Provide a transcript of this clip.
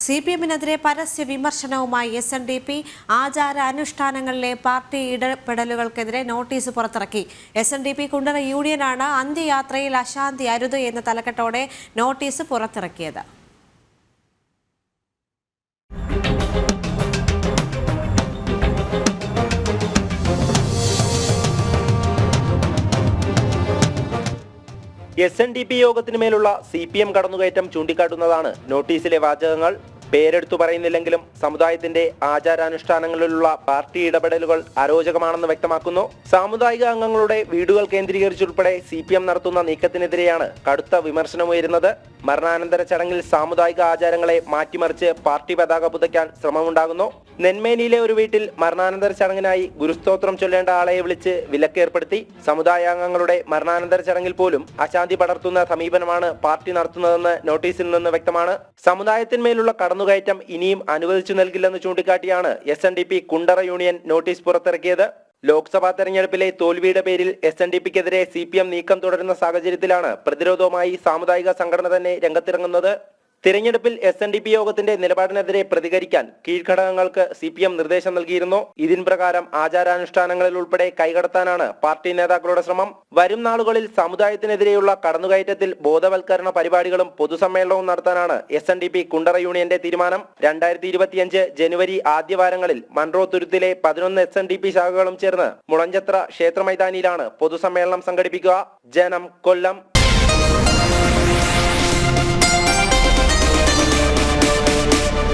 CPM-നെതിരെ പരസ്യ വിമർശനവുമായി SNDP ആചാര അനുഷ്ഠാനങ്ങളിലെ പാർട്ടി ഇടപെടലുകൾക്കെതിരെ നോട്ടീസ് പുറത്തിറക്കി. SNDP കുണ്ടറ യൂണിയനാണ് അന്ത്യയാത്രയിൽ അശാന്തി അരുത് എന്ന തലക്കെട്ടോടെ നോട്ടീസ് പുറത്തിറക്കിയത്. SNDP യോഗത്തിന് മേലുള്ള CPM കടന്നുകയറ്റം ചൂണ്ടിക്കാട്ടുന്നതാണ് നോട്ടീസിലെ വാചകങ്ങൾ. പേരെടുത്തു പറയുന്നില്ലെങ്കിലും സമുദായത്തിന്റെ ആചാരാനുഷ്ഠാനങ്ങളിലുള്ള പാർട്ടി ഇടപെടലുകൾ അരോചകമാണെന്ന് വ്യക്തമാക്കുന്നു. സാമുദായിക അംഗങ്ങളുടെ വീടുകൾ കേന്ദ്രീകരിച്ചുൾപ്പെടെ CPM നടത്തുന്ന നീക്കത്തിനെതിരെയാണ് കടുത്ത വിമർശനമുയരുന്നത്. മരണാനന്തര ചടങ്ങിൽ സാമുദായിക ആചാരങ്ങളെ മാറ്റിമറിച്ച് പാർട്ടി പതാക പുതയ്ക്കാൻ ശ്രമമുണ്ടാകുന്നു. നെന്മേനിയിലെ ഒരു വീട്ടിൽ മരണാനന്തര ചടങ്ങിനായി ഗുരുസ്തോത്രം ചൊല്ലേണ്ട ആളെ വിളിച്ച് വിലക്കേർപ്പെടുത്തി. സമുദായാംഗങ്ങളുടെ മരണാനന്തര ചടങ്ങിൽ പോലും അശാന്തി പടർത്തുന്ന സമീപനമാണ് പാർട്ടി നടത്തുന്നതെന്ന് നോട്ടീസിൽ നിന്ന് വ്യക്തമാണ്. സമുദായത്തിന്മേലുള്ള കടന്നുകയറ്റം ഇനിയും അനുവദിച്ചു നൽകില്ലെന്ന് ചൂണ്ടിക്കാട്ടിയാണ് SNDP കുണ്ടറ യൂണിയൻ നോട്ടീസ് പുറത്തിറക്കിയത്. ലോക്സഭാ തെരഞ്ഞെടുപ്പിലെ തോൽവിയുടെ പേരിൽ SNDPക്കെതിരെ CPM നീക്കം തുടരുന്ന സാഹചര്യത്തിലാണ് പ്രതിരോധവുമായി സാമുദായിക സംഘടന തന്നെ രംഗത്തിറങ്ങുന്നത്. തിരഞ്ഞെടുപ്പിൽ SNDP യോഗത്തിന്റെ നിലപാടിനെതിരെ പ്രതികരിക്കാൻ കീഴ്ഘടകങ്ങൾക്ക് CPM നിർദ്ദേശം നൽകിയിരുന്നു. ഇതിൻ പ്രകാരം ആചാരാനുഷ്ഠാനങ്ങളിൽ ഉൾപ്പെടെ കൈകടത്താനാണ് പാർട്ടി നേതാക്കളുടെ ശ്രമം. വരും നാളുകളിൽ സമുദായത്തിനെതിരെയുള്ള കടന്നുകയറ്റത്തിൽ ബോധവൽക്കരണ പരിപാടികളും പൊതുസമ്മേളനവും നടത്താനാണ് SNDP കുണ്ടറ യൂണിയന്റെ തീരുമാനം. 2025 ജനുവരി ആദ്യവാരങ്ങളിൽ മൺറോ തുരുത്തിലെ 11 SNDP ശാഖകളും ചേർന്ന് മുളഞ്ചത്ര ക്ഷേത്ര മൈതാനിയിലാണ് പൊതുസമ്മേളനം സംഘടിപ്പിക്കുക. ജനം, കൊല്ലം.